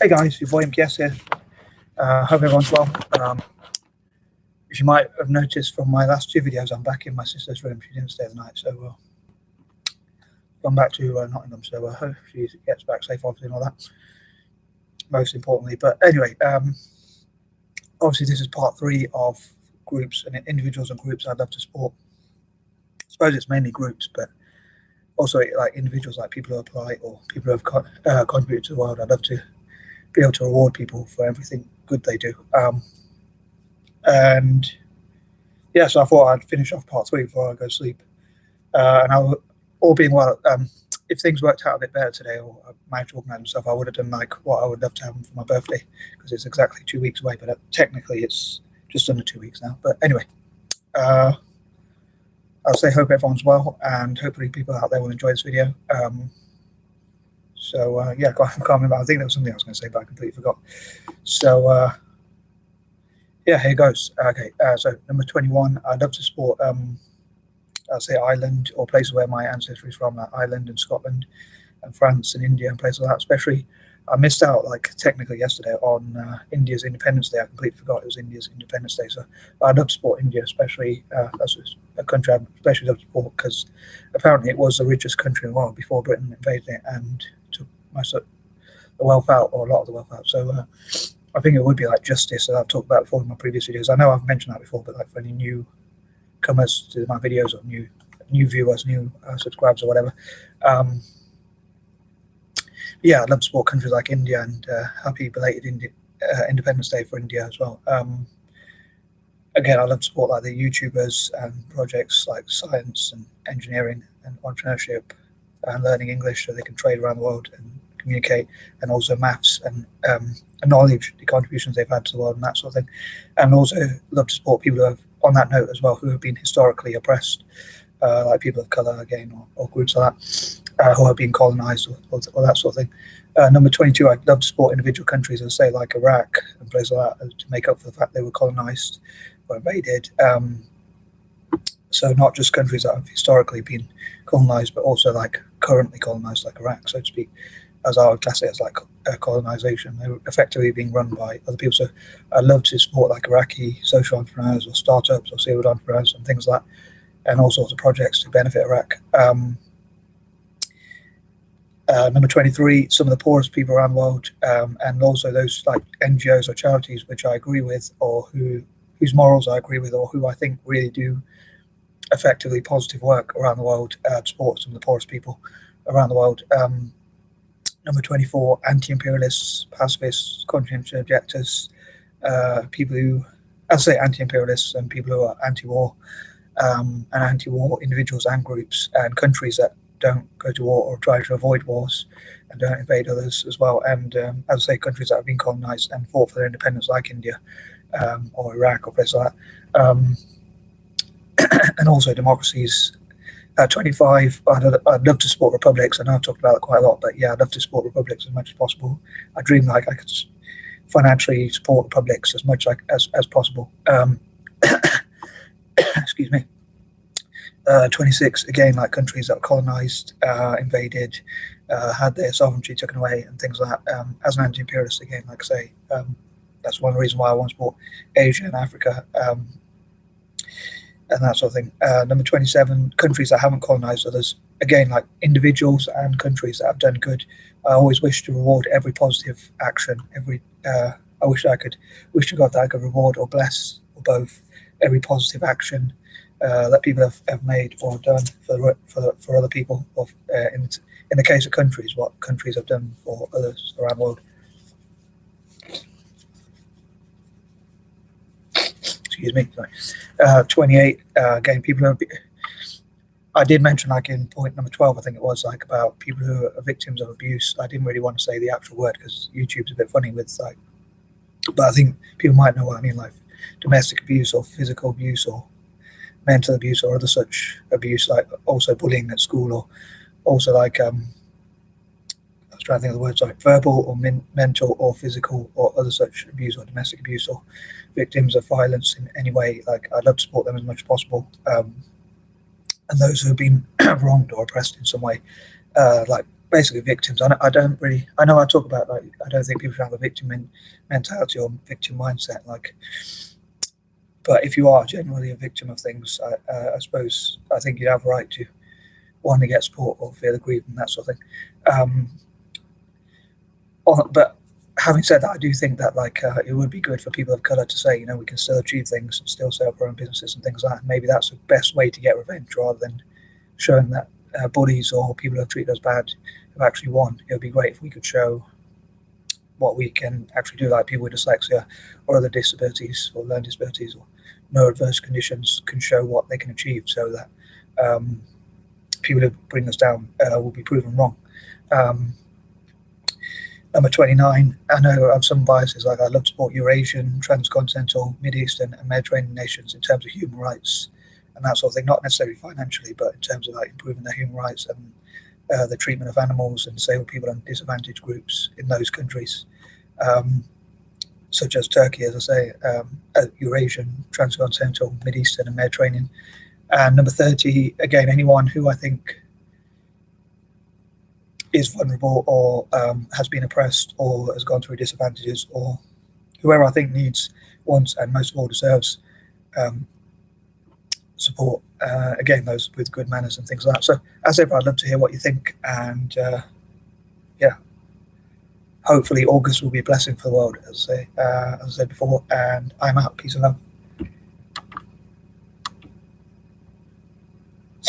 Hey guys, your boy MPS here. Hope everyone's well. As you might have noticed from my last two videos, I'm back in my sister's room. She didn't stay the night, so gone back to Nottingham. So hope she gets back safe, obviously, and all that. Most importantly, but anyway, obviously this is part 3 of groups and individuals and groups I'd love to support. I suppose it's mainly groups, but also like individuals, like people who are polite or people who have contributed to the world. I'd love to be able to reward people for everything good they do. And yeah, so I thought I'd finish off part 3 before I go to sleep. And all being well, if things worked out a bit better today, or I managed to organise myself, I would have done like what I would love to have for my birthday, because it's exactly 2 weeks away. But technically, it's just under 2 weeks now. But anyway, I'll say hope everyone's well, and hopefully people out there will enjoy this video. Yeah, I can't remember. I think there was something I was going to say, but I completely forgot. So yeah, here goes. Okay, so number 21. I'd love to support, I'll say Ireland, or places where my ancestry is from, like Ireland and Scotland and France and India and places like that. Especially, I missed out like technically yesterday on India's Independence Day. I completely forgot it was India's Independence Day. So I'd love to support India, especially that's a country I'd especially love to support, because apparently it was the richest country in the world before Britain invaded it and took most of the wealth out, or a lot of the wealth out. So I think it would be like justice, that I've talked about before in my previous videos. I know I've mentioned that before, but like for any newcomers to my videos, or new viewers, new subscribers or whatever, yeah, I'd love to support countries like India, and happy belated Independence Day for India as well. Again, I'd love to support like the YouTubers and projects like science and engineering and entrepreneurship and learning English, so they can trade around the world and communicate, and also maths and acknowledge the contributions they've had to the world and that sort of thing. And also love to support people who have, on that note as well, who have been historically oppressed, like people of colour again, or groups like that, who have been colonised, or that sort of thing. Number 22, I'd love to support individual countries, as say like Iraq and places like that, to make up for the fact they were colonised or invaded. So not just countries that have historically been colonised, but also like currently colonised, like Iraq, so to speak, as I would class it as like colonisation. They were effectively being run by other people. So I'd love to support like Iraqi social entrepreneurs, or startups, or serial entrepreneurs and things like that, and all sorts of projects to benefit Iraq. Number 23, some of the poorest people around the world, and also those like NGOs or charities which I agree with, or whose morals I agree with, or who I think really do effectively positive work around the world, to support some of the poorest people around the world. Number 24, anti-imperialists, pacifists, conscientious objectors, people who, I'd say anti-imperialists, and people who are anti-war, and anti-war individuals and groups, and countries that don't go to war or try to avoid wars and don't invade others as well. And as I say, countries that have been colonized and fought for their independence, like India, or Iraq, or places like that. And also democracies. 25, I'd love to support republics. I know I've talked about it quite a lot, but yeah, I'd love to support republics as much as possible. I dream like I could financially support republics as much as possible. Excuse me. 26, again, like countries that were colonized, invaded, had their sovereignty taken away and things like that. As an anti-imperialist, again, like I say, that's one of the reasons why I want to support Asia and Africa, and that sort of thing. Number 27, countries that haven't colonized others. Again, like individuals and countries that have done good. I always wish to reward every positive action. I wish to God that I could reward or bless, or both, every positive action that people have made or done for other people. Or in the case of countries, what countries have done for others around the world. Excuse me. Sorry. 28. Again, people who I did mention, like in point number 12, I think it was, like about people who are victims of abuse. I didn't really want to say the actual word because YouTube's a bit funny with like, but I think people might know what I mean, like domestic abuse or physical abuse or mental abuse or other such abuse, like also bullying at school, or also like I was trying to think of the words, like verbal or mental or physical or other such abuse, or domestic abuse, or victims of violence in any way. Like I'd love to support them as much as possible, and those who have been wronged or oppressed in some way, like basically victims. I don't really. I know I talk about like I don't think people should have a victim mentality or victim mindset. Like, but if you are generally a victim of things, I suppose I think you have a right to want to get support or feel aggrieved and that sort of thing. But having said that, I do think that like it would be good for people of color to say, we can still achieve things and still set up our own businesses and things like that. And maybe that's the best way to get revenge, rather than showing that bullies or people who have treated us bad have actually won. It would be great if we could show what we can actually do, like people with dyslexia or other disabilities or learning disabilities or neuroadverse conditions can show what they can achieve, so that people who bring us down will be proven wrong. Number 29, I know I have some biases, like I love to support Eurasian, transcontinental, Mid-Eastern and Mediterranean nations in terms of human rights and that sort of thing, not necessarily financially, but in terms of like improving their human rights and the treatment of animals and disabled people and disadvantaged groups in those countries, such as Turkey, as I say, Eurasian, transcontinental, Mid-Eastern and Mediterranean. And number 30, again, anyone who I think is vulnerable or has been oppressed or has gone through disadvantages, or whoever I think needs, wants, and most of all deserves support. Again, those with good manners and things like that. So as ever, I'd love to hear what you think, and yeah, hopefully August will be a blessing for the world, as I said before, and I'm out. Peace and love.